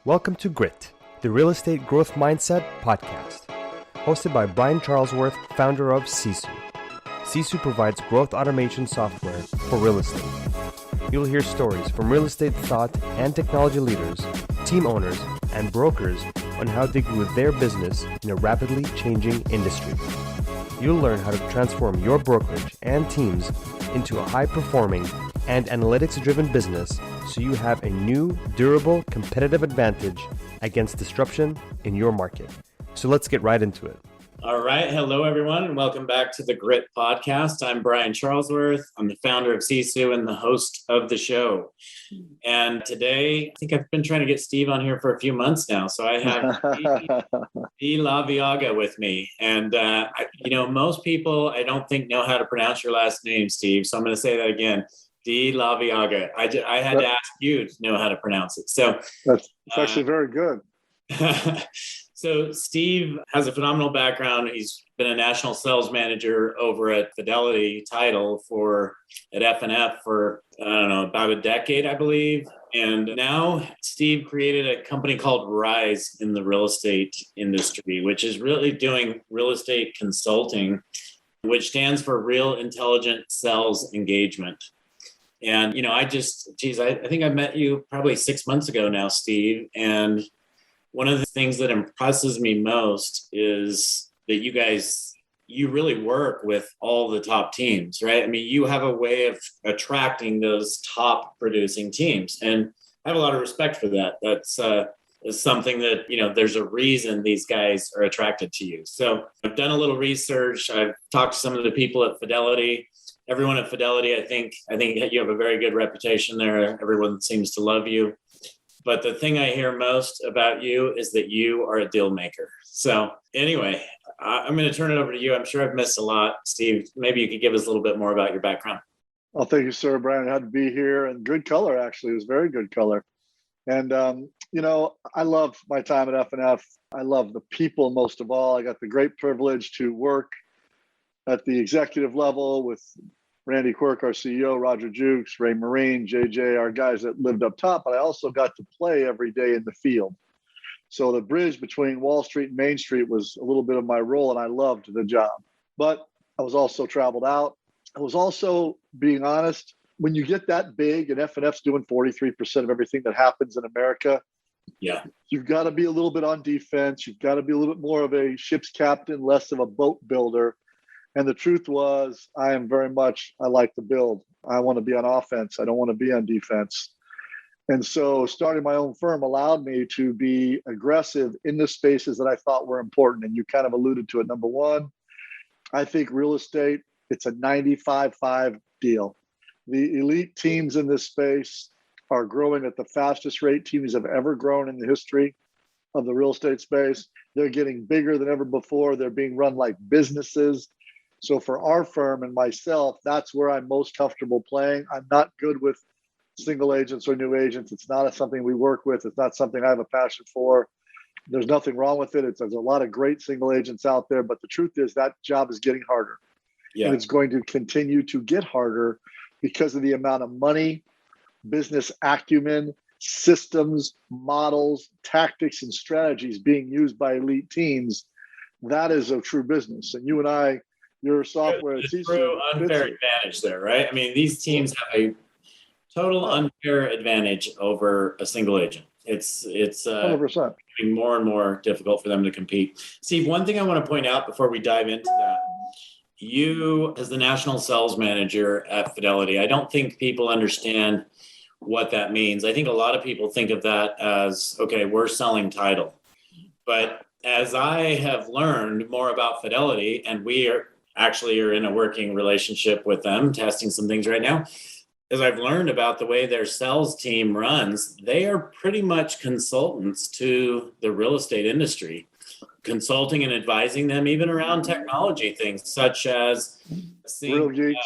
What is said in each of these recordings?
Welcome to Grit, the Real Estate Growth Mindset podcast, hosted by Brian Charlesworth, founder of Sisu. Sisu provides growth automation software for real estate. You'll hear stories from real estate thought and technology leaders, team owners, and brokers on how they grew their business in a rapidly changing industry. You'll learn how to transform your brokerage and teams into a high-performing and analytics-driven business so you have a new, durable, competitive advantage against disruption in your market. So let's get right into it. All right. Hello, everyone, and welcome back to the Grit podcast. I'm Brian Charlesworth. I'm the founder of Sisu and the host of the show. And today, I think I've been trying to get Steve on here for a few months now. So I have Laveaga with me. And, most people, I don't think, know how to pronounce your last name, Steve. So I'm going to say that again. Laveaga. I had to ask you to know how to pronounce it. So that's actually very good. So Steve has a phenomenal background. He's been a national sales manager over at Fidelity Title at F&F for, about a decade, I believe. And now Steve created a company called R.I.S.E in the real estate industry, which is really doing real estate consulting, which stands for Real Intelligent Sales Engagement. And, I think I met you probably 6 months ago now, Steve. And one of the things that impresses me most is that you really work with all the top teams, right? I mean, you have a way of attracting those top producing teams. And I have a lot of respect for that. That's something that, there's a reason these guys are attracted to you. So I've done a little research. I've talked to some of the people at Fidelity. Everyone at Fidelity, I think you have a very good reputation there. Everyone seems to love you. But the thing I hear most about you is that you are a deal maker. So anyway, I'm going to turn it over to you. I'm sure I've missed a lot. Steve, maybe you could give us a little bit more about your background. Well, thank you, sir. Brian, I had to be here. And good color, actually. It was very good color. And, I love my time at F&F. I love the people most of all. I got the great privilege to work at the executive level with Randy Quirk, our CEO, Roger Jukes, Ray Marine, JJ, our guys that lived up top, but I also got to play every day in the field. So the bridge between Wall Street and Main Street was a little bit of my role, and I loved the job. But I was also traveled out. I was also, being honest, when you get that big, and F&F's doing 43% of everything that happens in America, you've got to be a little bit on defense. You've got to be a little bit more of a ship's captain, less of a boat builder. And the truth was, I like to build. I want to be on offense. I don't want to be on defense. And so starting my own firm allowed me to be aggressive in the spaces that I thought were important. And you kind of alluded to it. Number one, I think real estate, it's a 95-5 deal. The elite teams in this space are growing at the fastest rate teams have ever grown in the history of the real estate space. They're getting bigger than ever before. They're being run like businesses. So for our firm and myself, that's where I'm most comfortable playing. I'm not good with single agents or new agents. It's not something we work with. It's not something I have a passion for. There's nothing wrong with it. There's a lot of great single agents out there, but the truth is that job is getting harder. And it's going to continue to get harder because of the amount of money, business acumen, systems, models, tactics, and strategies being used by elite teams. That is a true business. And you and I, your software, it's a true unfair advantage there, right? I mean, these teams have a total unfair advantage over a single agent. It's 100%. getting more and more difficult for them to compete. Steve, one thing I want to point out before we dive into that, you as the national sales manager at Fidelity, I don't think people understand what that means. I think a lot of people think of that as, okay, we're selling title. But as I have learned more about Fidelity, and we are in a working relationship with them, testing some things right now. As I've learned about the way their sales team runs, they are pretty much consultants to the real estate industry, consulting and advising them even around technology things such as Real Geeks,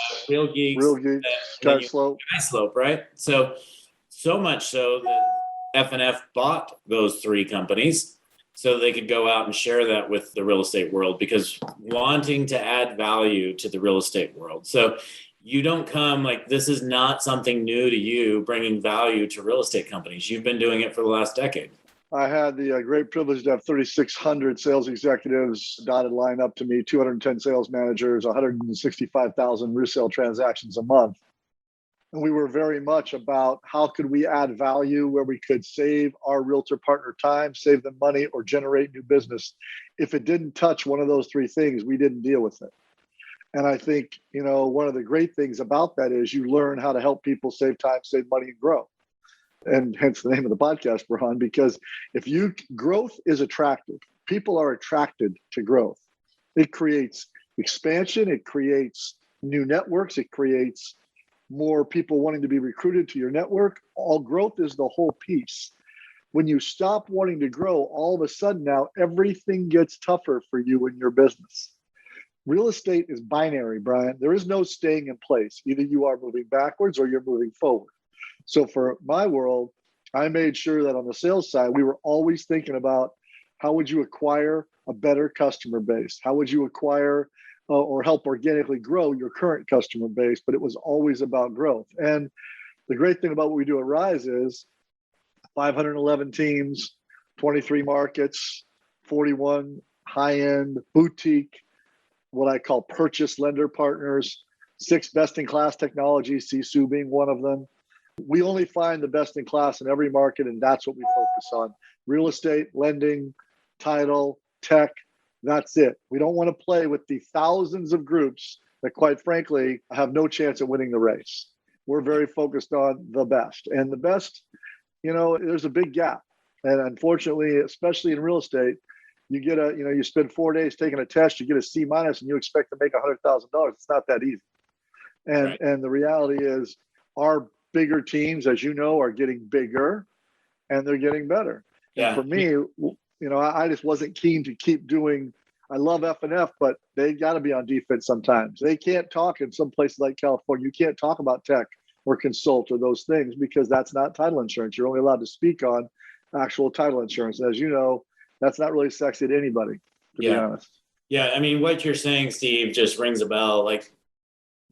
SkySlope, right? So much so that F&F bought those three companies so they could go out and share that with the real estate world, because wanting to add value to the real estate world. So you don't come this is not something new to you, bringing value to real estate companies. You've been doing it for the last decade. I had the great privilege to have 3,600 sales executives dotted line up to me, 210 sales managers, 165,000 resale transactions a month. And we were very much about how could we add value where we could save our realtor partner time, save them money, or generate new business. If it didn't touch one of those three things, we didn't deal with it. And I think, one of the great things about that is you learn how to help people save time, save money, and grow. And hence the name of the podcast we're on, because growth is attractive. People are attracted to growth. It creates expansion. It creates new networks. It creates more people wanting to be recruited to your network. All growth is the whole piece. When you stop wanting to grow, all of a sudden now everything gets tougher for you in your business. Real estate is binary, Brian. There is no staying in place. Either you are moving backwards or you're moving forward. So for my world, I made sure that on the sales side, we were always thinking about how would you acquire a better customer base? How would you acquire or help organically grow your current customer base? But it was always about growth. And the great thing about what we do at R.I.S.E is 511 teams, 23 markets, 41 high-end boutique, what I call purchase lender partners, 6 best-in-class technologies, Sisu being one of them. We only find the best in class in every market, and that's what we focus on. Real estate, lending, title, tech, that's it. We don't want to play with the thousands of groups that, quite frankly, have no chance at winning the race. We're very focused on the best. And the best, there's a big gap. And unfortunately, especially in real estate, you get you spend 4 days taking a test, you get a C minus, and you expect to make $100,000. It's not that easy. And the reality is our bigger teams, as you know, are getting bigger and they're getting better. Yeah. And for me, I just wasn't keen to keep doing, I love F&F, but they got to be on defense sometimes. They can't talk in some places like California. You can't talk about tech or consult or those things because that's not title insurance. You're only allowed to speak on actual title insurance. And as you know, that's not really sexy to anybody, to be honest. Yeah. I mean, what you're saying, Steve, just rings a bell. Like,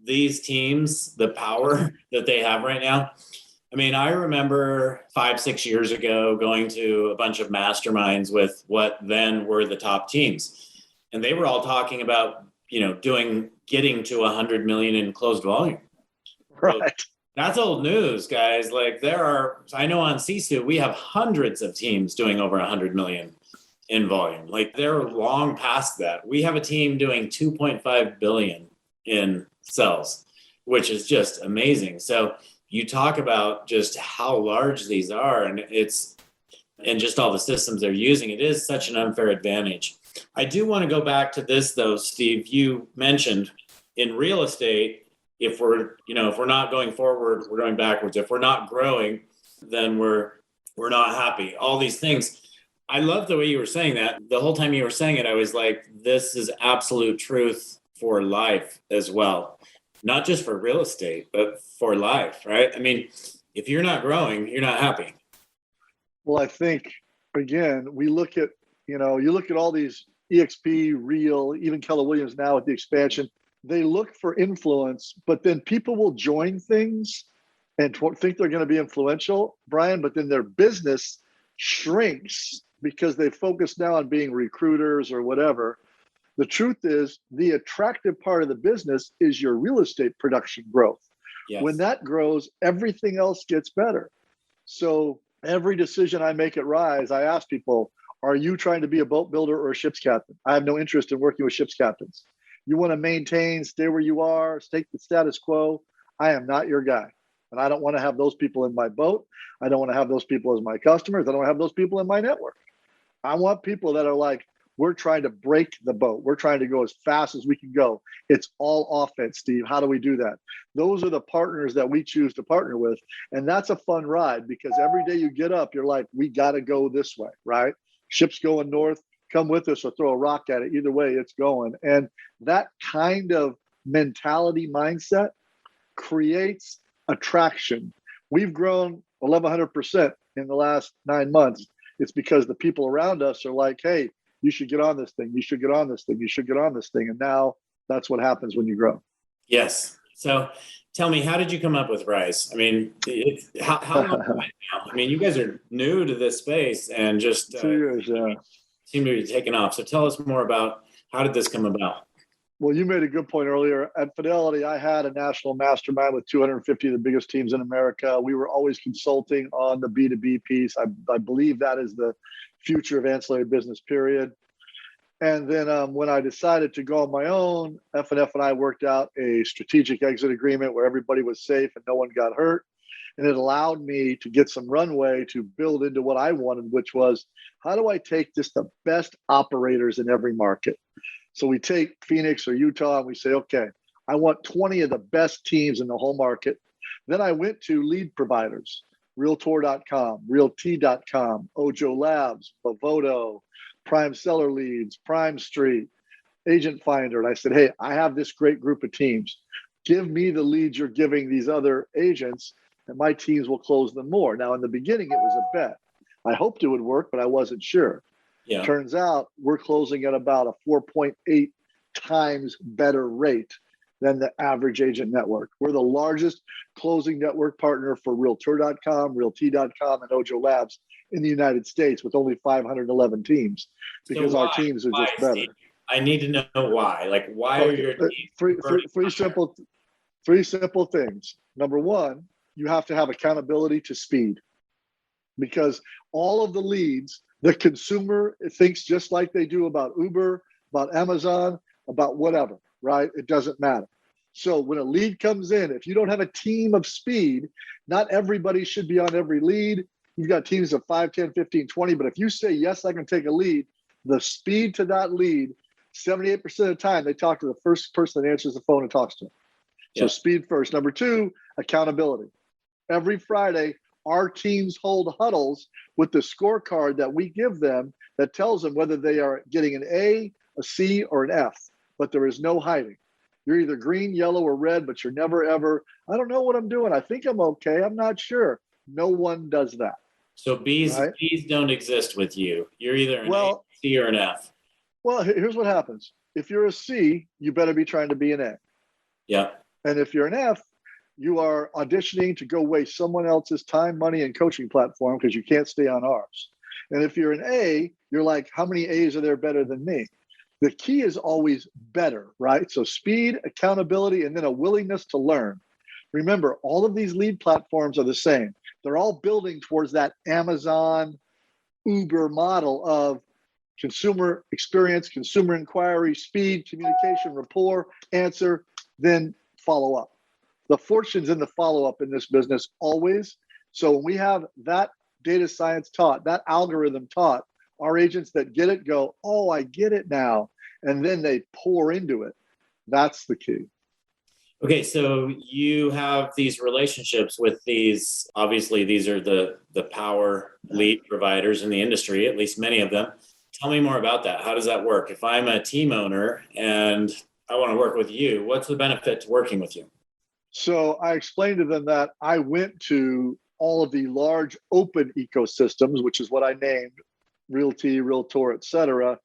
these teams, the power that they have right now. I mean, I remember 5-6 years ago going to a bunch of masterminds with what then were the top teams. And they were all talking about, getting to 100 million in closed volume. Right. So that's old news, guys. Like I know on Sisu, we have hundreds of teams doing over 100 million in volume. Like they're long past that. We have a team doing 2.5 billion in sales, which is just amazing. So you talk about just how large these are and just all the systems they're using. It is such an unfair advantage. I do want to go back to this though, Steve. You mentioned in real estate, if we're not going forward, we're going backwards. If we're not growing, then we're not happy. All these things. I love the way you were saying that. The whole time you were saying it, I was like, this is absolute truth for life as well. Not just for real estate, but for life, right? I mean, if you're not growing, you're not happy. Well, I think, again, we look at, you look at all these EXP, Real, even Keller Williams now with the expansion, they look for influence, but then people will join things and think they're going to be influential, Brian, but then their business shrinks because they focus now on being recruiters or whatever. The truth is, the attractive part of the business is your real estate production growth. Yes. When that grows, everything else gets better. So every decision I make at R.I.S E, I ask people, are you trying to be a boat builder or a ship's captain? I have no interest in working with ship's captains. You want to maintain, stay where you are, stay the status quo. I am not your guy. And I don't want to have those people in my boat. I don't want to have those people as my customers. I don't want to have those people in my network. I want people that are like, we're trying to break the boat. We're trying to go as fast as we can go. It's all offense, Steve. How do we do that? Those are the partners that we choose to partner with. And that's a fun ride because every day you get up, you're like, we got to go this way, right? Ship's going north, come with us or throw a rock at it. Either way, it's going. And that kind of mentality mindset creates attraction. We've grown 1,100% in the last 9 months. It's because the people around us are like, hey, you should get on this thing. You should get on this thing. You should get on this thing. And now that's what happens when you grow. Yes. So tell me, how did you come up with R.I.S.E? I mean, how long is it now? I mean, you guys are new to this space and just 2 years, yeah. seem to be taking off. So tell us more about how did this come about? Well, you made a good point earlier. At Fidelity, I had a national mastermind with 250 of the biggest teams in America. We were always consulting on the B2B piece. I believe that is the future of ancillary business, period. And then when I decided to go on my own, F&F and I worked out a strategic exit agreement where everybody was safe and no one got hurt. And it allowed me to get some runway to build into what I wanted, which was, how do I take just the best operators in every market? So we take Phoenix or Utah and we say, okay, I want 20 of the best teams in the whole market. Then I went to lead providers, Realtor.com, Realty.com, Ojo Labs, Bavoto, Prime Seller Leads, Prime Street, Agent Finder. And I said, hey, I have this great group of teams. Give me the leads you're giving these other agents, and my teams will close them more. Now, in the beginning, it was a bet. I hoped it would work, but I wasn't sure. Yeah. Turns out we're closing at about a 4.8 times better rate than the average agent network. We're the largest closing network partner for Realtor.com, Realty.com, and Ojo Labs in the United States with only 511 teams because our teams are just better. Steve? I need to know why. Like, why are your teams? Three simple things. Number one, you have to have accountability to speed, because all of the leads, the consumer thinks just like they do about Uber, about Amazon, about whatever, right? It doesn't matter. So when a lead comes in, if you don't have a team of speed, not everybody should be on every lead. You've got teams of 5, 10, 15, 20. But if you say, yes, I can take a lead, the speed to that lead, 78% of the time, they talk to the first person that answers the phone and talks to them. So speed first. Number two, accountability. Every Friday, our teams hold huddles with the scorecard that we give them that tells them whether they are getting an A, a C, or an F. But there is no hiding. You're either green, yellow, or red, but you're never, ever, I don't know what I'm doing. I think I'm okay. I'm not sure. No one does that. So B's don't exist with you. You're either an A, C, or an F. Well, here's what happens. If you're a C, you better be trying to be an A. Yeah. And if you're an F, you are auditioning to go waste someone else's time, money, and coaching platform because you can't stay on ours. And if you're an A, you're like, how many A's are there better than me? The key is always better, right? So speed, accountability, and then a willingness to learn. Remember, all of these lead platforms are the same. They're all building towards that Amazon, Uber model of consumer experience, consumer inquiry, speed, communication, rapport, answer, then follow up. The fortune's in the follow-up in this business always. So when we have that data science taught, that algorithm taught, our agents that get it go, oh, I get it now. And then they pour into it. That's the key. Okay, so you have these relationships with these, obviously these are the power lead providers in the industry, at least many of them. Tell me more about that. How does that work? If I'm a team owner and I want to work with you, what's the benefit to working with you? So I explained to them that I went to all of the large open ecosystems, which is what I named, Realty, Realtor, et cetera,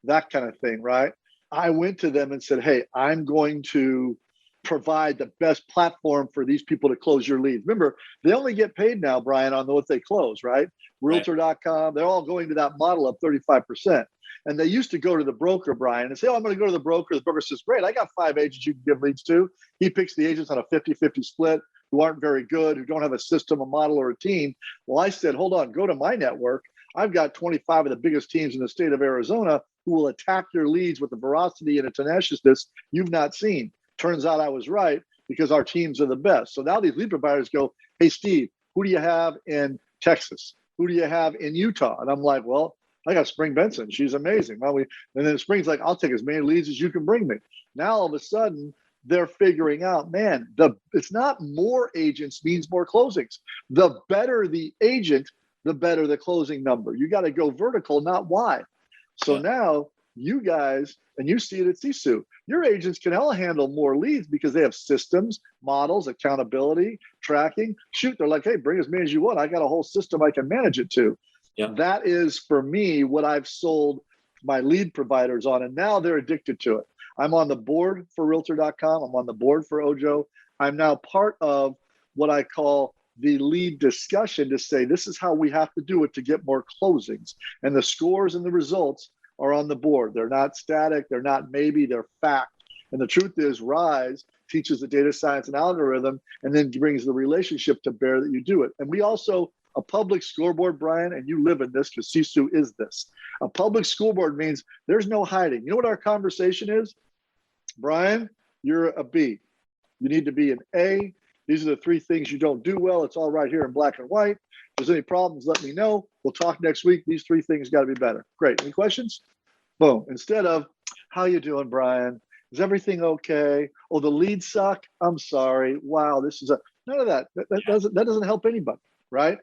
that kind of thing, right? I went to them and said, hey, I'm going to provide the best platform for these people to close your leads. Remember, they only get paid now, Brian, on what they close, right? Realtor.com, they're all going to that model of 35%. And they used to go to the broker, Brian, and say, oh, I'm going to go to the broker. The broker says, great, I got 5 agents you can give leads to. He picks the agents on a 50-50 split who aren't very good, who don't have a system, a model, or a team. Well, I said, hold on, go to my network. I've got 25 of the biggest teams in the state of Arizona who will attack your leads with a veracity and a tenaciousness you've not seen. Turns out I was right because our teams are the best. So now these lead providers go, hey, Steve, who do you have in Texas? Who do you have in Utah? And I'm like, well, I got Spring Benson. She's amazing. And then Spring's like, I'll take as many leads as you can bring me. Now, all of a sudden, they're figuring out, man, it's not more agents means more closings. The better the agent, the better the closing number. You got to go vertical, not wide. So now you guys, and you see it at Sisu, your agents can all handle more leads because they have systems, models, accountability, tracking. Shoot, they're like, hey, bring as many as you want. I got a whole system I can manage it to. Yeah. That is, for me, what I've sold my lead providers on, and now they're addicted to it. I'm on the board for Realtor.com. I'm on the board for Ojo. I'm now part of what I call the lead discussion to say, this is how we have to do it to get more closings. And the scores and the results are on the board. They're not static. They're not maybe, they're fact. And the truth is R.I.S.E teaches the data science and algorithm and then brings the relationship to bear that you do it. And we also, a public scoreboard, Brian, and you live in this because Sisu is this. A public scoreboard means there's no hiding. You know what our conversation is? Brian, you're a B. You need to be an A. These are the 3 things you don't do well. It's all right here in black and white. If there's any problems, let me know. We'll talk next week. These 3 things got to be better. Great. Any questions? Boom. Instead of, how you doing, Brian? Is everything okay? Oh, the leads suck. I'm sorry. Wow, this is none of that. That doesn't help anybody, right?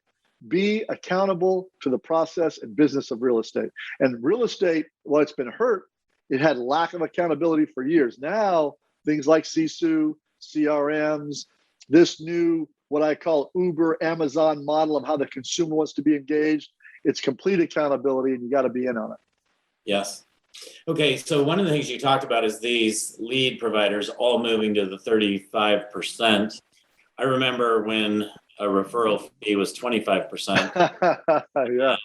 Be accountable to the process and business of real estate. And real estate, while it's been hurt, it had lack of accountability for years. Now, things like Sisu, CRMs, this new, what I call Uber, Amazon model of how the consumer wants to be engaged, it's complete accountability and you got to be in on it. Yes. Okay, so one of the things you talked about is these lead providers all moving to the 35%. I remember when a referral fee was 25%. Yeah.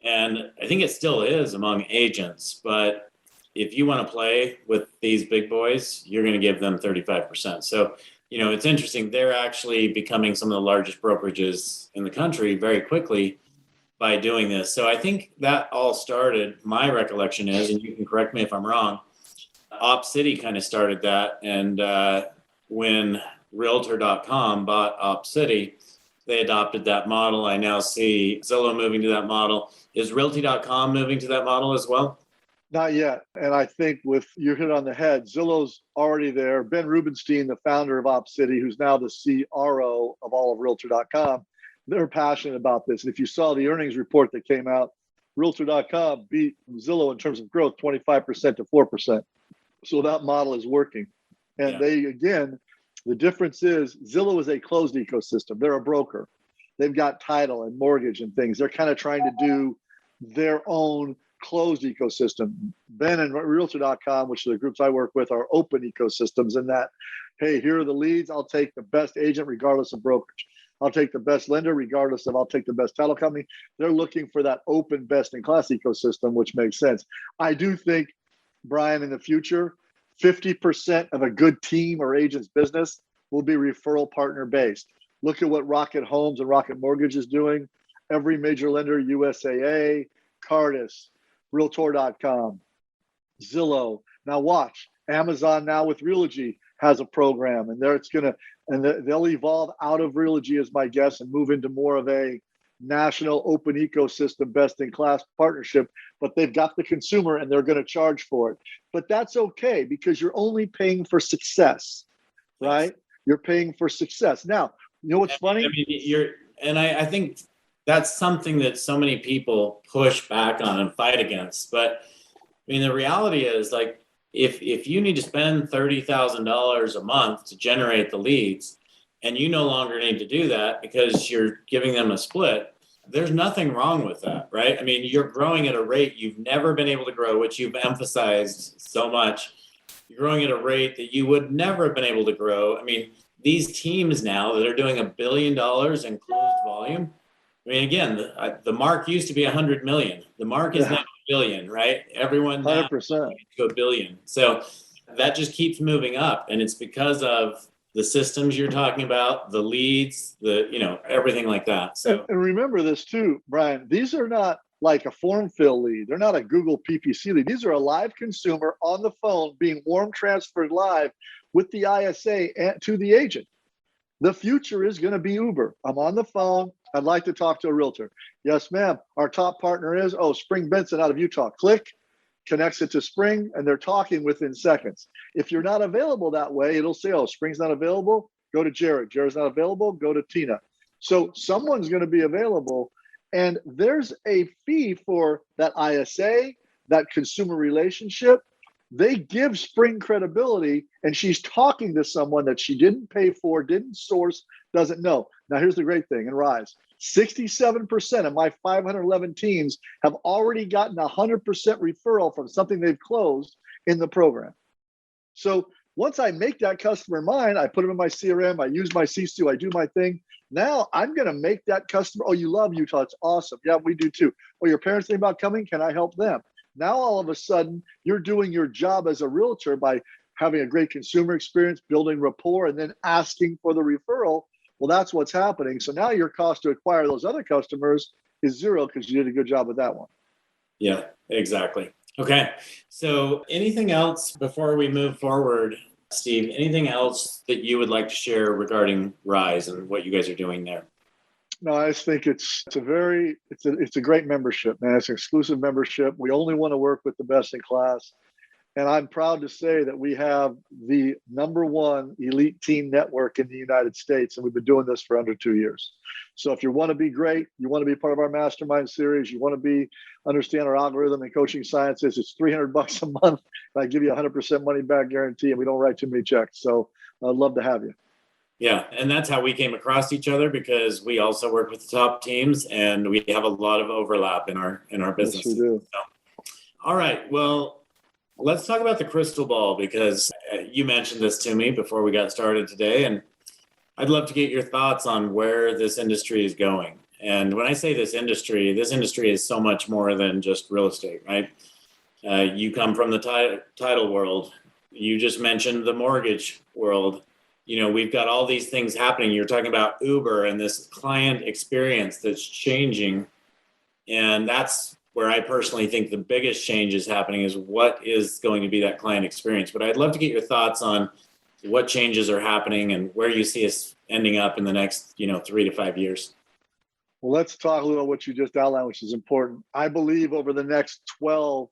And I think it still is among agents, but if you want to play with these big boys, you're going to give them 35%. So, it's interesting. They're actually becoming some of the largest brokerages in the country very quickly by doing this. So I think that all started, my recollection is, and you can correct me if I'm wrong, OpCity kind of started that. And when Realtor.com bought OpCity, they adopted that model. I now see Zillow moving to that model. Is Realty.com moving to that model as well? Not yet. And I think you hit on the head, Zillow's already there. Ben Rubenstein, the founder of OpCity, who's now the CRO of all of Realtor.com, they're passionate about this. And if you saw the earnings report that came out, Realtor.com beat Zillow in terms of growth 25% to 4%. So that model is working. And the difference is Zillow is a closed ecosystem. They're a broker. They've got title and mortgage and things. They're kind of trying to do their own closed ecosystem. Ben and Realtor.com, which are the groups I work with, are open ecosystems in that, hey, here are the leads. I'll take the best agent regardless of brokerage. I'll take the best lender regardless of, I'll take the best title company. They're looking for that open best-in-class ecosystem, which makes sense. I do think, Brian, in the future, 50% of a good team or agent's business will be referral partner based. Look at what Rocket Homes and Rocket Mortgage is doing. Every major lender, USAA, Cardis, Realtor.com, Zillow. Now watch, Amazon now with Realogy has a program, and they'll evolve out of Realogy, as my guess, and move into more of a national open ecosystem, best-in-class partnership. But they've got the consumer, and they're going to charge for it. But that's okay because you're only paying for success, right? You're paying for success. Now, you know what's funny? I think that's something that so many people push back on and fight against. But the reality is, like, if you need to spend $30,000 a month to generate the leads, and you no longer need to do that because you're giving them a split, there's nothing wrong with that, right? You're growing at a rate you've never been able to grow, which you've emphasized so much. You're growing at a rate that you would never have been able to grow. These teams now that are doing $1 billion in closed volume, again, the mark used to be 100 million. The mark is now 1 billion, right? Everyone now 100%. To 1 billion. So that just keeps moving up. And it's because of the systems you're talking about, the leads, everything like that. So and remember this too, Brian, these are not like a form fill lead. They're not a Google PPC lead. These are a live consumer on the phone being warm transferred live with the ISA to the agent. The future is going to be Uber. I'm on the phone. I'd like to talk to a realtor. Yes, ma'am. Our top partner is, Spring Benson out of Utah. Click, connects it to Spring, and they're talking within seconds. If you're not available that way, it'll say, Spring's not available, go to Jared. Jared's not available, go to Tina. So someone's going to be available, and there's a fee for that ISA, that consumer relationship. They give Spring credibility, and she's talking to someone that she didn't pay for, didn't source, doesn't know. Now, here's the great thing in R.I.S.E. 67% of my 511 teams have already gotten 100% referral from something they've closed in the program. So Once I make that customer mine, I put them in my CRM, I use my Sisu, I do my thing. Now I'm going to make that customer, oh, you love Utah. It's awesome. Yeah, we do too. Well, your parents think about coming. Can I help them? Now, all of a sudden, you're doing your job as a realtor by having a great consumer experience, building rapport, and then asking for the referral. Well, that's what's happening. So now your cost to acquire those other customers is zero because you did a good job with that one. Yeah, exactly. Okay. So anything else before we move forward, Steve, anything else that you would like to share regarding R.I.S.E and what you guys are doing there? No, I just think it's a great membership, man. It's an exclusive membership. We only want to work with the best in class. And I'm proud to say that we have the #1 elite team network in the United States. And we've been doing this for under 2 years. So if you want to be great, you want to be part of our mastermind series, you want to understand our algorithm and coaching sciences, it's $300 a month. And I give you 100% money back guarantee, and we don't write too many checks. So I'd love to have you. Yeah, and that's how we came across each other, because we also work with the top teams and we have a lot of overlap in our business. Yes, we do. So, all right, well, let's talk about the crystal ball, because you mentioned this to me before we got started today, and I'd love to get your thoughts on where this industry is going. And when I say this industry is so much more than just real estate, right? You come from the title world. You just mentioned the mortgage world. You know, we've got all these things happening. You're talking about Uber and this client experience that's changing. And that's where I personally think the biggest change is happening, is what is going to be that client experience. But I'd love to get your thoughts on what changes are happening and where you see us ending up in the next, 3 to 5 years. Well, let's talk a little about what you just outlined, which is important. I believe over the next 12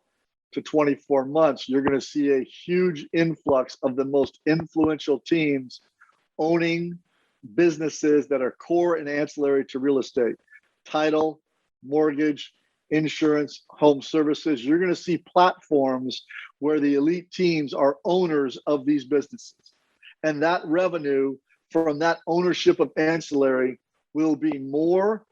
to 24 months, you're going to see a huge influx of the most influential teams owning businesses that are core and ancillary to real estate: title, mortgage, insurance, home services. You're going to see platforms where the elite teams are owners of these businesses. And that revenue from that ownership of ancillary will be more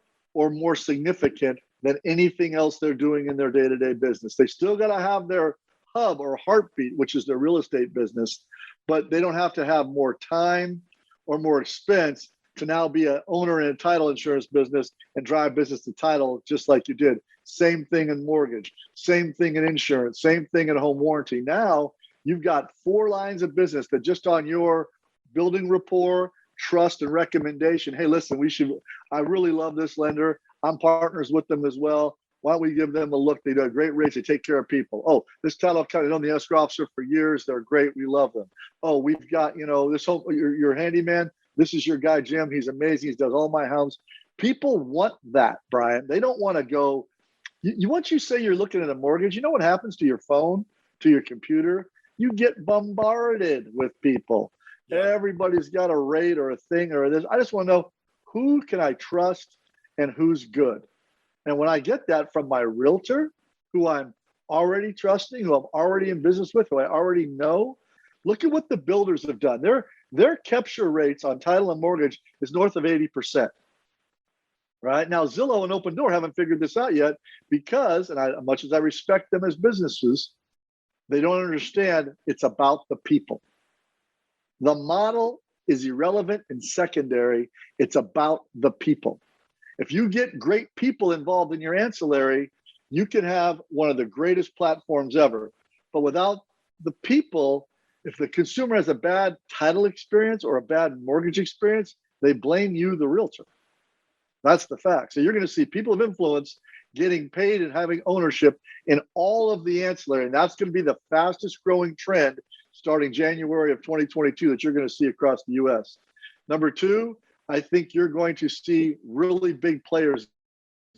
significant than anything else they're doing in their day-to-day business. They still got to have their hub or heartbeat, which is their real estate business, but they don't have to have more time or more expense to now be an owner in a title insurance business and drive business to title just like you did. Same thing in mortgage, same thing in insurance, same thing in home warranty. Now you've got 4 lines of business that just on your building rapport, trust, and recommendation. Hey, listen, I really love this lender. I'm partners with them as well. Why don't we give them a look? They do a great rates. They take care of people. Oh, this title company, I've known the escrow officer for years. They're great. We love them. Oh, we've got, this whole, your handyman. This is your guy, Jim. He's amazing. He does all my homes. People want that, Brian. They don't want to go. Once you say you're looking at a mortgage, you know what happens to your phone, to your computer? You get bombarded with people. Yeah. Everybody's got a rate or a thing or this. I just want to know, who can I trust and who's good? And when I get that from my realtor, who I'm already trusting, who I'm already in business with, who I already know, look at what the builders have done. Their capture rates on title and mortgage is north of 80%. Right now, Zillow and Open Door haven't figured this out yet because, and much as I respect them as businesses, they don't understand it's about the people. The model is irrelevant and secondary. It's about the people. If you get great people involved in your ancillary, you can have one of the greatest platforms ever. But without the people, if the consumer has a bad title experience or a bad mortgage experience, they blame you, the realtor. That's the fact. So you're going to see people of influence getting paid and having ownership in all of the ancillary. And that's going to be the fastest growing trend starting January of 2022 that you're going to see across the US. Number 2, I think you're going to see really big players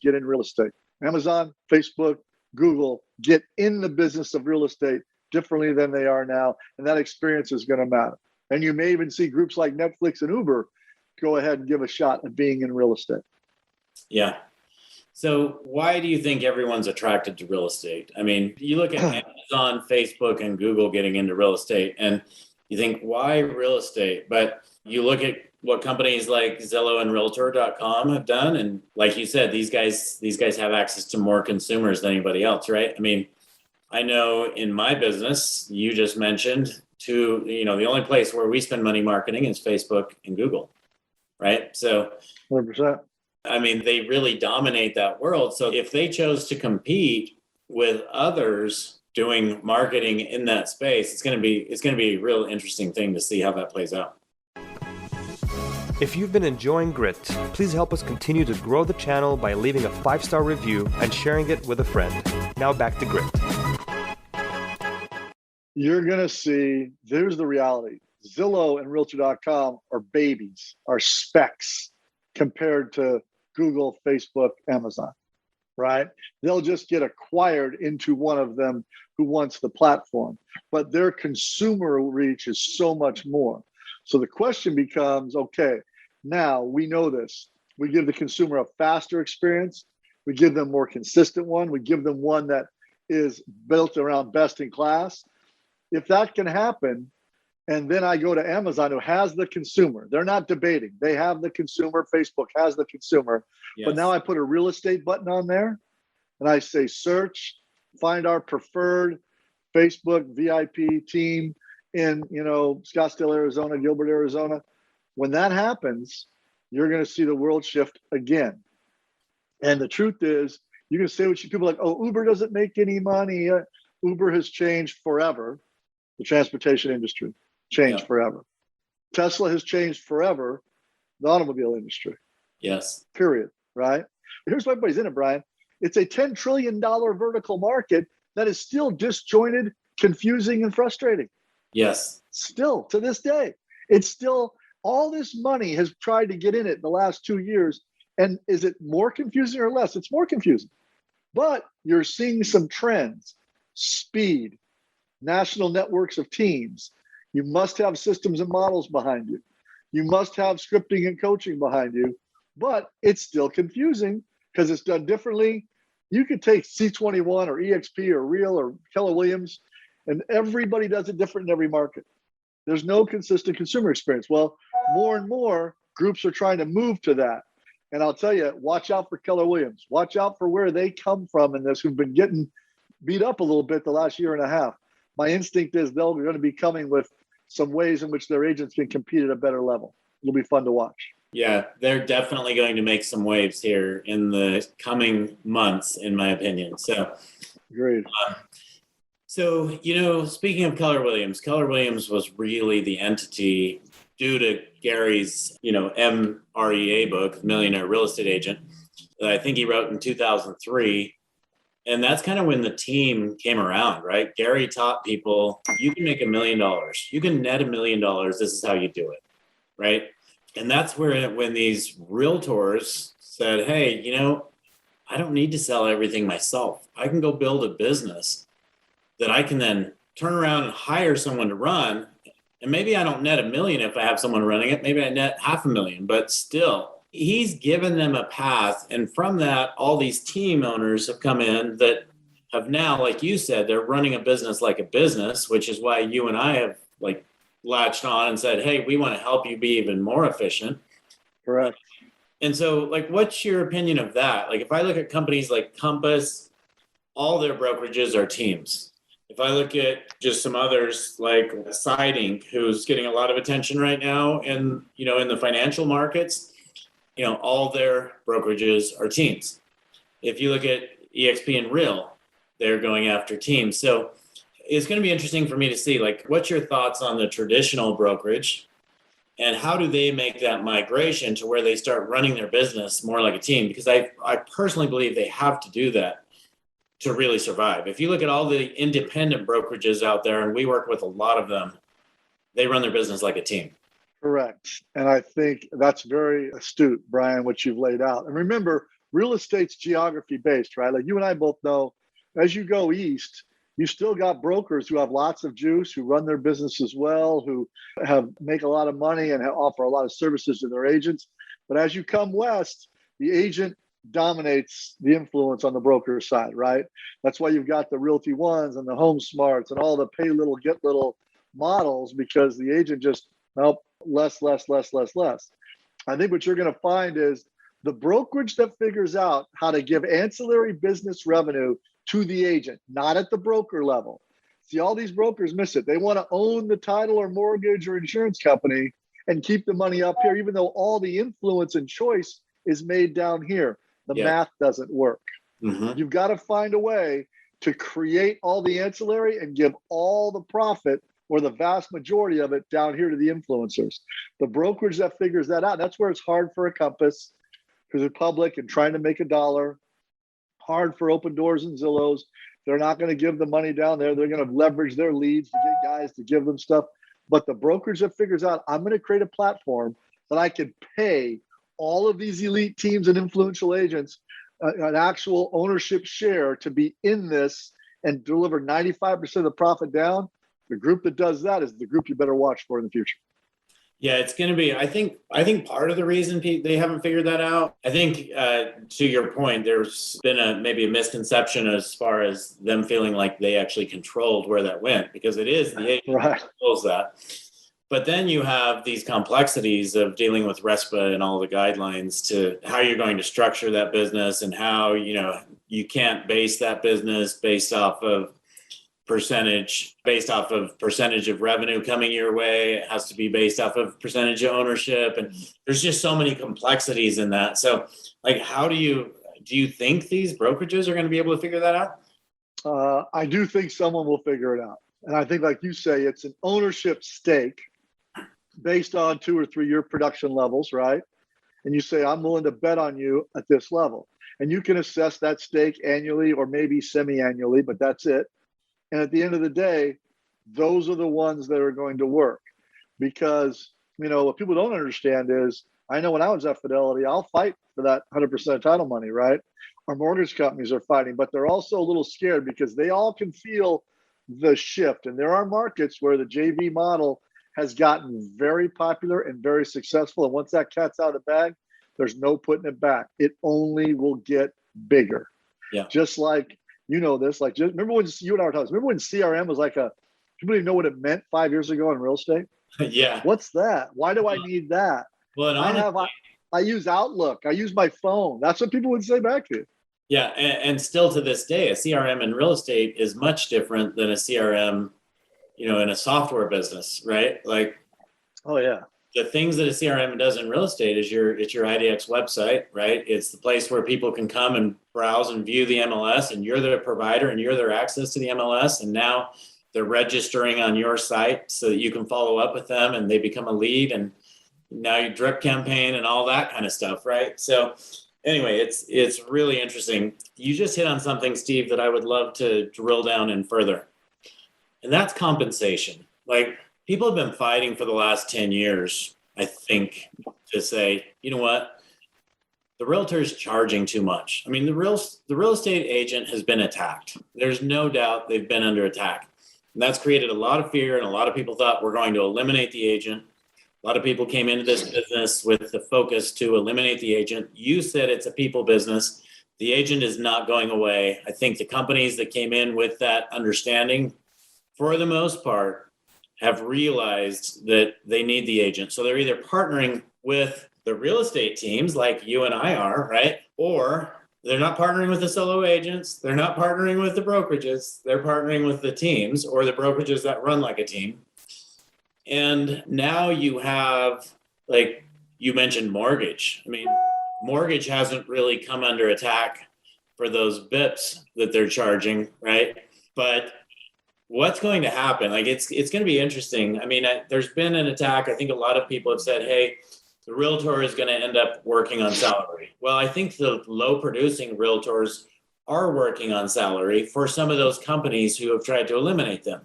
get in real estate. Amazon, Facebook, Google get in the business of real estate differently than they are now. And that experience is going to matter. And you may even see groups like Netflix and Uber go ahead and give a shot at being in real estate. Yeah. So why do you think everyone's attracted to real estate? I mean, you look at Amazon, Facebook, and Google getting into real estate, and you think, why real estate? But you look at what companies like Zillow and Realtor.com have done, and like you said, these guys have access to more consumers than anybody else, right? I mean, I know in my business, you just mentioned to, the only place where we spend money marketing is Facebook and Google, right? So 100%. I mean, they really dominate that world. So if they chose to compete with others doing marketing in that space, it's going to be a real interesting thing to see how that plays out. If you've been enjoying Grit, please help us continue to grow the channel by leaving a 5-star review and sharing it with a friend. Now back to Grit. You're going to see, there's the reality. Zillow and Realtor.com are babies, are specks compared to Google, Facebook, Amazon, right? They'll just get acquired into one of them who wants the platform, but their consumer reach is so much more. So the question becomes, okay, now we know this. We give the consumer a faster experience. We give them a more consistent one. We give them one that is built around best in class. If that can happen, and then I go to Amazon, who has the consumer. They're not debating. They have the consumer. Facebook has the consumer. Yes. But now I put a real estate button on there, and I say search, find our preferred Facebook VIP team in, Scottsdale, Arizona, Gilbert, Arizona. When that happens, you're going to see the world shift again. And the truth is, you can say what people are like, oh, Uber doesn't make any money. Uber has changed forever. The transportation industry changed forever. Tesla has changed forever. The automobile industry. Yes. Period. Right? Here's why everybody's in it, Brian. It's a $10 trillion vertical market that is still disjointed, confusing, and frustrating. Yes. Still, to this day. It's still, all this money has tried to get in it the last 2 years. And is it more confusing or less? It's more confusing. But you're seeing some trends. Speed, national networks of teams. You must have systems and models behind you. You must have scripting and coaching behind you. But it's still confusing because it's done differently. You could take C21 or EXP or Real or Keller Williams, and everybody does it different in every market. There's no consistent consumer experience. Well, more and more groups are trying to move to that. And I'll tell you, watch out for Keller Williams. Watch out for where they come from in this, who've been getting beat up a little bit the last year and a half. My instinct is they're going to be coming with some ways in which their agents can compete at a better level. It'll be fun to watch. Yeah, they're definitely going to make some waves here in the coming months, in my opinion. So, agreed. Speaking of Keller Williams was really the entity due to Gary's, MREA book, Millionaire Real Estate Agent, that I think he wrote in 2003. And that's kind of when the team came around, right? Gary taught people, you can make $1 million. You can net $1 million. This is how you do it, right? And that's when these realtors said, hey, I don't need to sell everything myself. I can go build a business that I can then turn around and hire someone to run. And maybe I don't net $1 million if I have someone running it. Maybe I net $500,000, but still, he's given them a path. And from that, all these team owners have come in that have now, like you said, they're running a business like a business, which is why you and I have latched on and said, hey, we want to help you be even more efficient. Correct. And so what's your opinion of that? If I look at companies like Compass, all their brokerages are teams. If I look at just some others like Siding, who's getting a lot of attention right now in the financial markets, all their brokerages are teams. If you look at EXP and Real, they're going after teams. So it's going to be interesting for me to see, what's your thoughts on the traditional brokerage and how do they make that migration to where they start running their business more like a team? Because I personally believe they have to do that to really survive. If you look at all the independent brokerages out there, and we work with a lot of them, they run their business like a team. Correct. And I think that's very astute, Brian, what you've laid out. And remember, real estate's geography based, right? You and I both know, as you go east, you still got brokers who have lots of juice, who run their business as well, who make a lot of money and offer a lot of services to their agents. But as you come west, the agent dominates the influence on the broker side, right? That's why you've got the Realty Ones and the Home Smarts and all the pay little, get little models, because the agent just, less. I think what you're going to find is the brokerage that figures out how to give ancillary business revenue to the agent, not at the broker level. See, all these brokers miss it. They want to own the title or mortgage or insurance company and keep the money up here, even though all the influence and choice is made down here. The math doesn't work. You've got to find a way to create all the ancillary and give all the profit or the vast majority of it down here to the influencers. The brokerage that figures that out, that's where it's hard for Encompass, because they're public and trying to make a dollar. Hard for Open Doors and Zillows. They're not going to give the money down there. They're going to leverage their leads to get guys to give them stuff. But the brokerage that figures out, I'm going to create a platform that I can pay all of these elite teams and influential agents an actual ownership share to be in this and deliver 95% of the profit down. The group that does that is the group you better watch for in the future. Yeah, it's going to be, I think part of the reason they haven't figured that out, I think to your point, there's been maybe a misconception as far as them feeling like they actually controlled where that went, because it is the agent that controls that. But then you have these complexities of dealing with RESPA and all the guidelines to how you're going to structure that business, and how, you can't base that business based off of percentage of revenue coming your way. It has to be based off of percentage of ownership. And there's just so many complexities in that. So like, do you think these brokerages are going to be able to figure that out? I do think someone will figure it out. And I think, like you say, it's an ownership stake based on 2 or 3 year production levels, right? And you say, I'm willing to bet on you at this level. And you can assess that stake annually or maybe semi-annually, but that's it. And at the end of the day, those are the ones that are going to work. Because, what people don't understand is, I know when I was at Fidelity, I'll fight for that 100% title money, right? Our mortgage companies are fighting, but they're also a little scared because they all can feel the shift. And there are markets where the JV model has gotten very popular and very successful. And once that cat's out of the bag, there's no putting it back. It only will get bigger. Yeah. Just like, this, like, remember when you and I were talking, remember when CRM was like people didn't even know what it meant 5 years ago in real estate? Yeah. What's that? Why do I need that? Well, and I use Outlook. I use my phone. That's what people would say back to you. Yeah. And still to this day, a CRM in real estate is much different than a CRM, in a software business, right? Like, oh yeah. The things that a CRM does in real estate is it's your IDX website, right? It's the place where people can come and browse and view the MLS, and you're their provider and you're their access to the MLS. And now they're registering on your site so that you can follow up with them and they become a lead, and now you drip campaign and all that kind of stuff, right? So anyway, it's really interesting. You just hit on something, Steve, that I would love to drill down in further. And that's compensation. Like, people have been fighting for the last 10 years, I think, to say, you know what, the realtor is charging too much. I mean, the real estate agent has been attacked. There's no doubt they've been under attack. And that's created a lot of fear, and a lot of people thought we're going to eliminate the agent. A lot of people came into this business with the focus to eliminate the agent. You said it's a people business. The agent is not going away. I think the companies that came in with that understanding, for the most part, have realized that they need the agent. So they're either partnering with the real estate teams like you and I are, right? Or they're not partnering with the solo agents. They're not partnering with the brokerages. They're partnering with the teams or the brokerages that run like a team. And now you have, like you mentioned, mortgage. I mean, mortgage hasn't really come under attack for those bips that they're charging, right? But what's going to happen? Like, it's going to be interesting. I mean, there's been an attack. I think a lot of people have said, hey, the realtor is going to end up working on salary. Well, I think the low producing realtors are working on salary for some of those companies who have tried to eliminate them.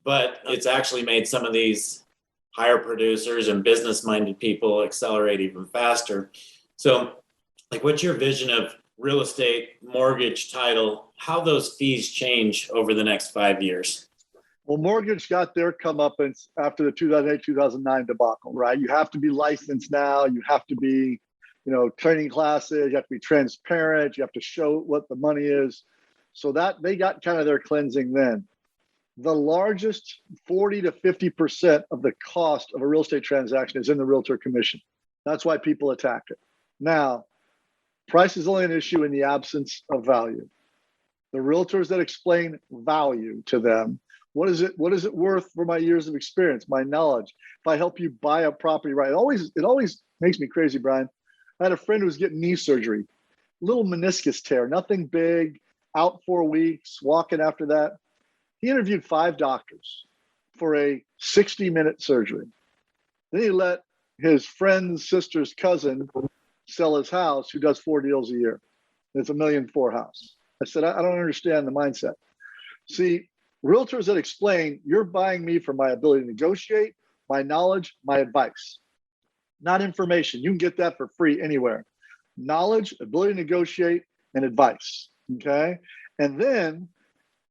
But it's actually made some of these higher producers and business-minded people accelerate even faster. So, like, what's your vision of real estate, mortgage, title, how those fees change over the next 5 years? Well, mortgage got their comeuppance after the 2008-2009 debacle, right? You have to be licensed now. You have to be, training classes. You have to be transparent. You have to show what the money is. So that they got kind of their cleansing then. The largest 40 to 50% of the cost of a real estate transaction is in the realtor commission. That's why people attack it. Now, price is only an issue in the absence of value. The realtors that explain value to them What is it worth for my years of experience, my knowledge? If I help you buy a property right, it always makes me crazy, Brian. I had a friend who was getting knee surgery, little meniscus tear, nothing big, out 4 weeks, walking after that. He interviewed 5 doctors for a 60-minute surgery. Then he let his friend's sister's cousin sell his house, who does 4 deals a year. It's $1.4 million house. I said, I don't understand the mindset. See, realtors that explain, you're buying me for my ability to negotiate, my knowledge, my advice, not information. You can get that for free anywhere. Knowledge, ability to negotiate, and advice, okay? And then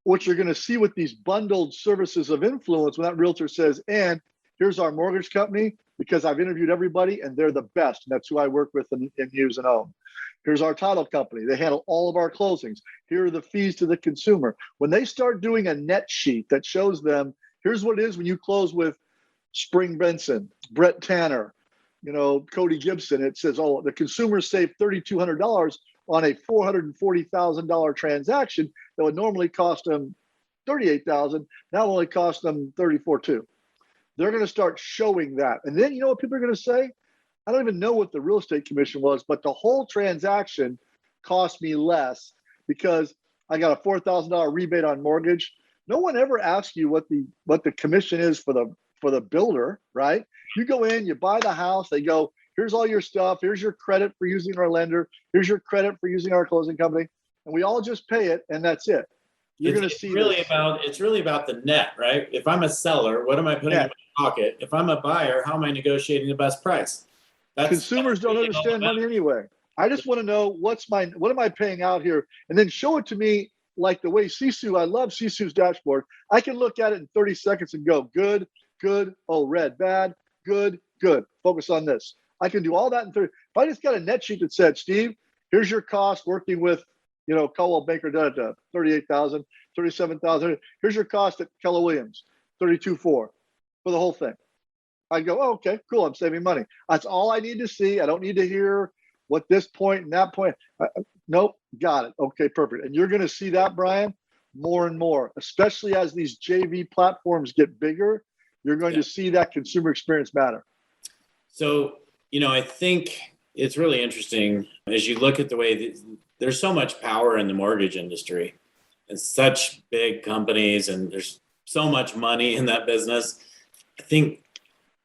what you're gonna see with these bundled services of influence, when that realtor says, and here's our mortgage company, because I've interviewed everybody and they're the best, and that's who I work with and use and own. Here's our title company. They handle all of our closings. Here are the fees to the consumer. When they start doing a net sheet that shows them, here's what it is when you close with Spring Benson, Brett Tanner, Cody Gibson, it says, oh, the consumer saved $3,200 on a $440,000 transaction that would normally cost them $38,000, now only cost them $34,200. They're going to start showing that. And then you know what people are going to say? I don't even know what the real estate commission was, but the whole transaction cost me less because I got a $4,000 rebate on mortgage. No one ever asks you what the commission is for the builder, right? You go in, you buy the house, they go, here's all your stuff, here's your credit for using our lender, here's your credit for using our closing company, and we all just pay it, and that's it. You're going to see it's really about the net, right? If I'm a seller, what am I putting in my pocket? If I'm a buyer, how am I negotiating the best price? Consumers don't understand money anyway. I just want to know what am I paying out here, and then show it to me like the way Sisu. I love Sisu's dashboard. I can look at it in 30 seconds and go good, good. Oh, red, bad, good, good. Focus on this. I can do all that in 30. If I just got a net sheet that said, Steve, here's your cost working with, Coldwell Banker, 38,000, 37,000. Here's your cost at Keller Williams, 32.4 for the whole thing. I go, oh, okay, cool. I'm saving money. That's all I need to see. I don't need to hear what this point and that point. Nope, got it. Okay, perfect. And you're going to see that, Brian, more and more, especially as these JV platforms get bigger. You're going to see that consumer experience matter. So, I think it's really interesting as you look at the way there's so much power in the mortgage industry and such big companies, and there's so much money in that business. I think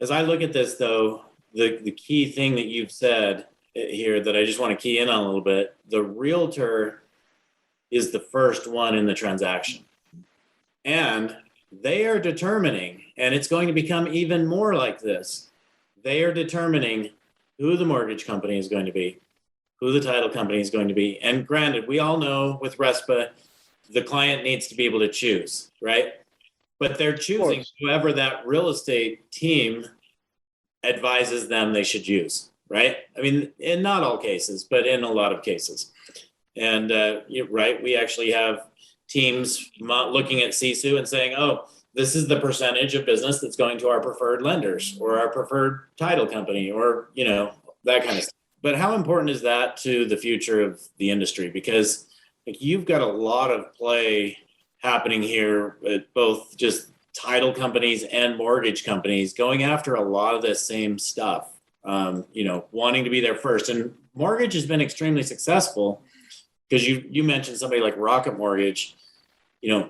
as I look at this, though, the key thing that you've said here that I just want to key in on a little bit, the realtor is the first one in the transaction. And they are determining, and it's going to become even more like this, they are determining who the mortgage company is going to be, who the title company is going to be. And granted, we all know with RESPA, the client needs to be able to choose, right? But they're choosing whoever that real estate team advises them they should use, right? I mean, in not all cases, but in a lot of cases. And you're right, we actually have teams looking at Sisu and saying, oh, this is the percentage of business that's going to our preferred lenders or our preferred title company or, that kind of stuff. But how important is that to the future of the industry? Because you've got a lot of play happening here with both just title companies and mortgage companies going after a lot of this same stuff, wanting to be there first. And mortgage has been extremely successful because you mentioned somebody like Rocket Mortgage.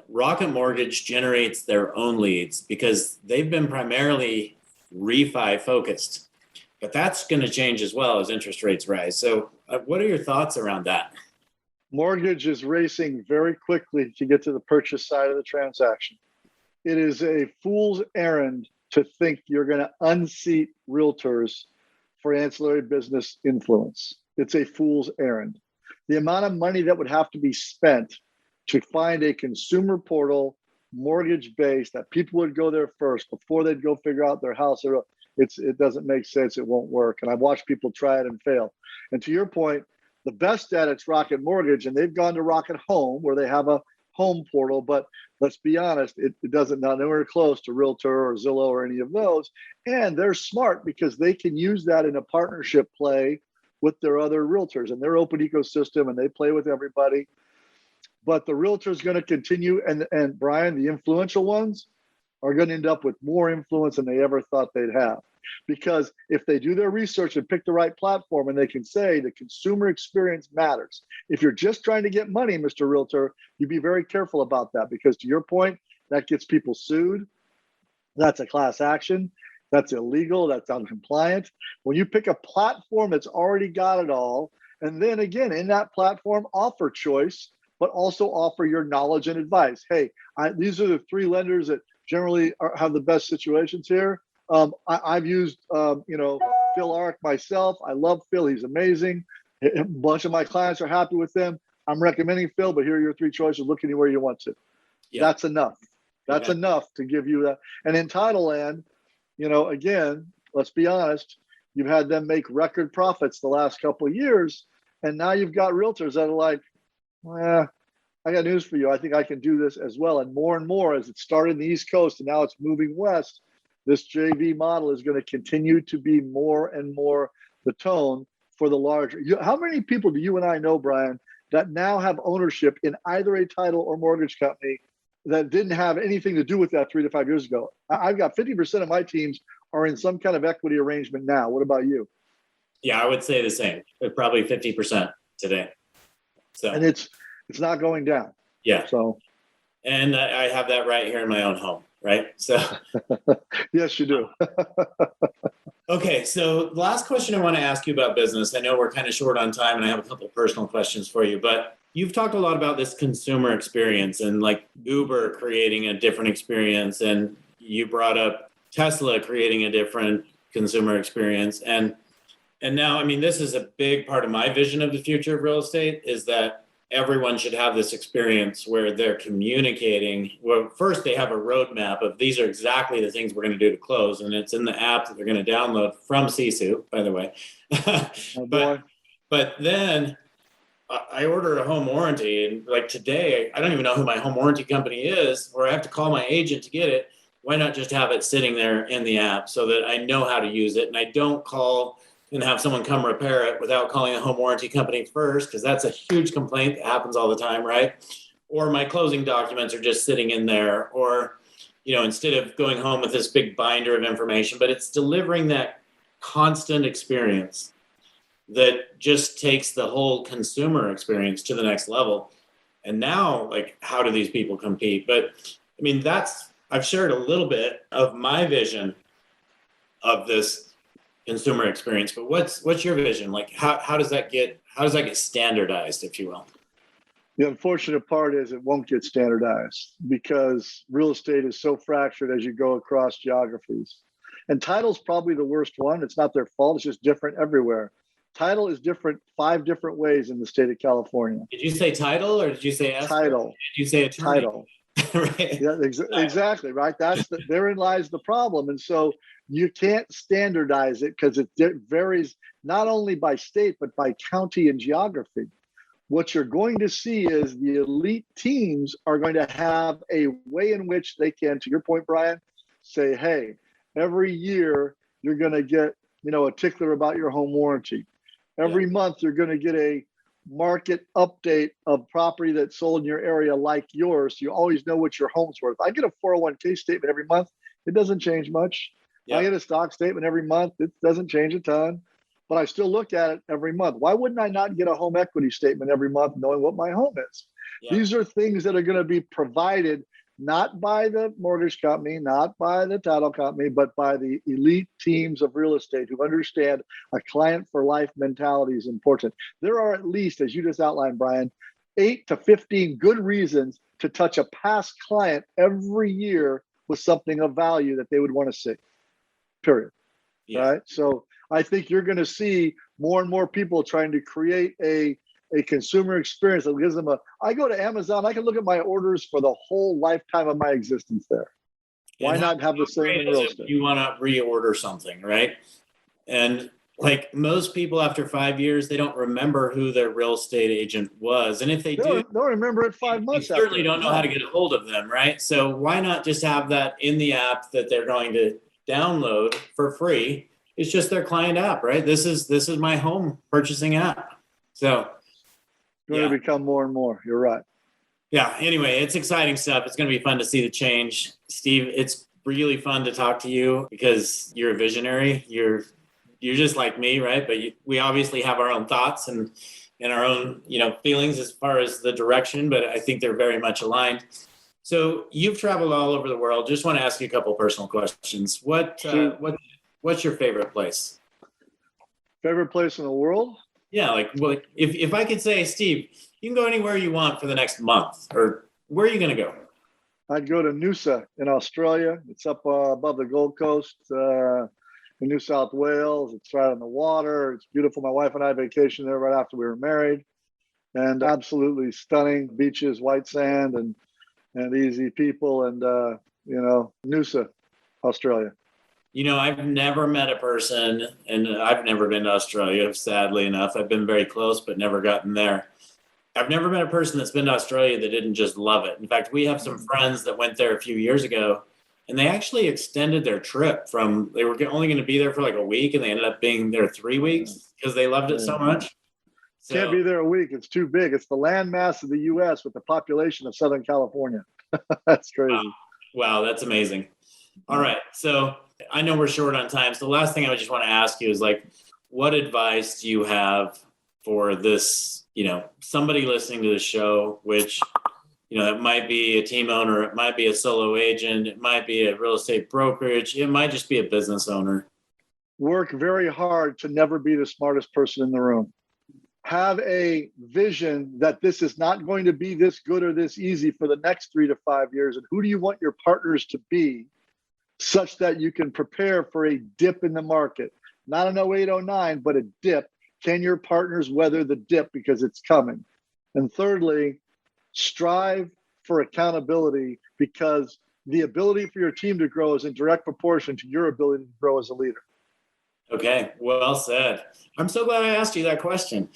Rocket Mortgage generates their own leads because they've been primarily refi focused, but that's going to change as well as interest rates rise. So what are your thoughts around that? Mortgage is racing very quickly to get to the purchase side of the transaction. It is a fool's errand to think you're going to unseat realtors for ancillary business influence. It's a fool's errand. The amount of money that would have to be spent to find a consumer portal, mortgage-based, that people would go there first before they'd go figure out their house. It doesn't make sense. It won't work. And I've watched people try it and fail. And to your point, the best at it's Rocket Mortgage, and they've gone to Rocket Home where they have a home portal. But let's be honest, it doesn't not nowhere close to Realtor or Zillow or any of those. And they're smart because they can use that in a partnership play with their other realtors and their open ecosystem, and they play with everybody. But the realtor's going to continue, and Brian, the influential ones are going to end up with more influence than they ever thought they'd have. Because if they do their research and pick the right platform, and they can say the consumer experience matters. If you're just trying to get money, Mr. Realtor, you be very careful about that, because to your point, that gets people sued. That's a class action. That's illegal. That's uncompliant. When you pick a platform that's already got it all, and then again, in that platform, offer choice, but also offer your knowledge and advice. Hey, these are the 3 lenders that generally have the best situations here. I've used, Phil Ark myself. I love Phil. He's amazing. A bunch of my clients are happy with him. I'm recommending Phil, but here are your 3 choices. Look anywhere you want to. Yeah. That's enough. That's enough to give you that. And in title land, again, let's be honest, you've had them make record profits the last couple of years. And now you've got realtors that are like, well, I got news for you. I think I can do this as well. And more as it started in the East Coast and now it's moving west, this JV model is going to continue to be more and more the tone for the larger. How many people do you and I know, Brian, that now have ownership in either a title or mortgage company that didn't have anything to do with that 3 to 5 years ago? I've got 50% of my teams are in some kind of equity arrangement now. What about you? Yeah, I would say the same. Probably 50% today. So, and it's not going down. Yeah. So, and I have that right here in my own home, right? So, yes, you do. Okay, so the last question I want to ask you about business. I know we're kind of short on time, and I have a couple of personal questions for you, but you've talked a lot about this consumer experience and like Uber creating a different experience, and you brought up Tesla creating a different consumer experience. And now, I mean, this is a big part of my vision of the future of real estate, is that everyone should have this experience where they're communicating. Well, first they have a roadmap of these are exactly the things we're going to do to close. And it's in the app that they're going to download from Sisu, by the way. But then I order a home warranty, and like today, I don't even know who my home warranty company is, or I have to call my agent to get it. Why not just have it sitting there in the app so that I know how to use it, and I don't call and have someone come repair it without calling a home warranty company first, because that's a huge complaint that happens all the time, right? Or my closing documents are just sitting in there, or, instead of going home with this big binder of information, but it's delivering that constant experience that just takes the whole consumer experience to the next level. And now, like, how do these people compete? But I mean, I've shared a little bit of my vision of this consumer experience, but what's your vision? Like, how does that get standardized, if you will? The unfortunate part is it won't get standardized because real estate is so fractured as you go across geographies. And title's probably the worst one. It's not their fault. It's just different everywhere. Title is different 5 different ways in the state of California. Did you say title or did you say escrow? Title. Did you say attorney? Title. Right. Yeah, exactly. Right. Therein lies the problem. And so you can't standardize it because it varies not only by state, but by county and geography. What you're going to see is the elite teams are going to have a way in which they can, to your point, Brian, say, hey, every year you're going to get, a tickler about your home warranty. Every month you're going to get a market update of property that's sold in your area like yours. So you always know what your home's worth. I get a 401k statement every month. It doesn't change much. I get a stock statement every month. It doesn't change a ton, but I still look at it every month. Why wouldn't I not get a home equity statement every month knowing what my home is? Yeah. These are things that are going to be provided not by the mortgage company, not by the title company, but by the elite teams of real estate who understand a client for life mentality is important. There are at least, as you just outlined, Brian, 8 to 15 good reasons to touch a past client every year with something of value that they would want to see, period. Yeah. Right? So I think you're going to see more and more people trying to create a consumer experience that gives them I go to Amazon, I can look at my orders for the whole lifetime of my existence there. Why not have the same in real estate? You want to reorder something, right? And like most people after 5 years, they don't remember who their real estate agent was. And if they do, don't remember it 5 months you certainly don't know how to get a hold of them, right? So why not just have that in the app that they're going to download for free? It's just their client app, right? This is my home purchasing app. So going to become more and more. You're right. Yeah. Anyway, it's exciting stuff. It's going to be fun to see the change. Steve, it's really fun to talk to you because you're a visionary. You're just like me, right? But we obviously have our own thoughts and our own, feelings as far as the direction, but I think they're very much aligned. So you've traveled all over the world. Just want to ask you a couple of personal questions. What's your favorite place? Favorite place in the world? Yeah, if I could say, Steve, you can go anywhere you want for the next month, or where are you going to go? I'd go to Noosa in Australia. It's up above the Gold Coast in New South Wales. It's right on the water. It's beautiful. My wife and I vacationed there right after we were married, and absolutely stunning beaches, white sand, and easy people, and Noosa, Australia. I've never met a person, and I've never been to Australia, sadly enough. I've been very close, but never gotten there. I've never met a person that's been to Australia that didn't just love it. In fact, we have some friends that went there a few years ago, and they actually extended their trip they were only going to be there for like a week, and they ended up being there 3 weeks because they loved it so much. So, can't be there a week. It's too big. It's the landmass of the U.S. with the population of Southern California. That's crazy. Wow, that's amazing. All right. So I know we're short on time. So the last thing I would just want to ask you is what advice do you have for this, somebody listening to the show, which, it might be a team owner, it might be a solo agent, it might be a real estate brokerage, it might just be a business owner. Work very hard to never be the smartest person in the room. Have a vision that this is not going to be this good or this easy for the next 3 to 5 years. And who do you want your partners to be such that you can prepare for a dip in the market? Not an 08, 09, but a dip. Can your partners weather the dip because it's coming? And thirdly, strive for accountability because the ability for your team to grow is in direct proportion to your ability to grow as a leader. Okay, well said. I'm so glad I asked you that question.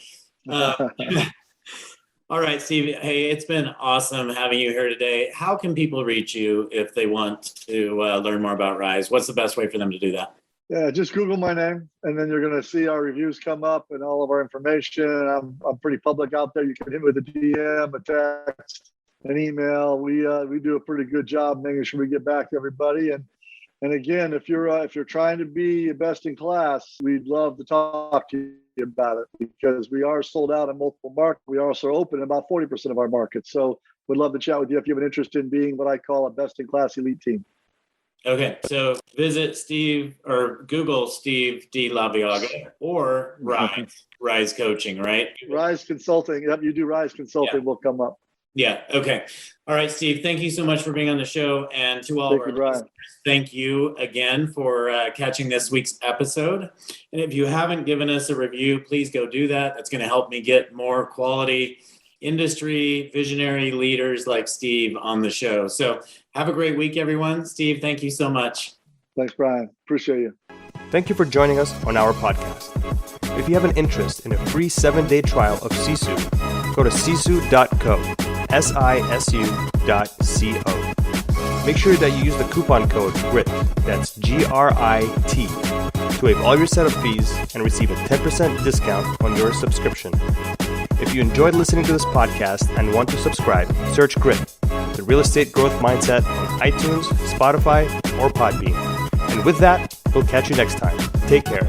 All right, Steve. Hey, it's been awesome having you here today. How can people reach you if they want to learn more about R.I.S.E? What's the best way for them to do that? Yeah, just Google my name, and then you're going to see our reviews come up and all of our information. I'm pretty public out there. You can hit me with a DM, a text, an email. We do a pretty good job making sure we get back to everybody. And again, if you're trying to be best in class, we'd love to talk to you about it because we are sold out in multiple markets. We are also open in about 40% of our markets. So we'd love to chat with you if you have an interest in being what I call a best in class elite team. Okay, so visit Steve or Google Steve D. Laveaga or R.I.S E Coaching, right? R.I.S E Consulting. Yep, you do R.I.S E Consulting will come up. Yeah, okay. All right, Steve, thank you so much for being on the show. And to all of our listeners, thank you again for catching this week's episode. And if you haven't given us a review, please go do that. That's going to help me get more quality industry visionary leaders like Steve on the show. So have a great week, everyone. Steve, thank you so much. Thanks, Brian. Appreciate you. Thank you for joining us on our podcast. If you have an interest in a free 7-day trial of Sisu, go to sisu.co, sisu.co. Make sure that you use the coupon code GRIT, that's GRIT, to waive all your setup fees and receive a 10% discount on your subscription. If you enjoyed listening to this podcast and want to subscribe, search GRIT, the Real Estate Growth Mindset, on iTunes, Spotify, or Podbean. And with that, we'll catch you next time. Take care.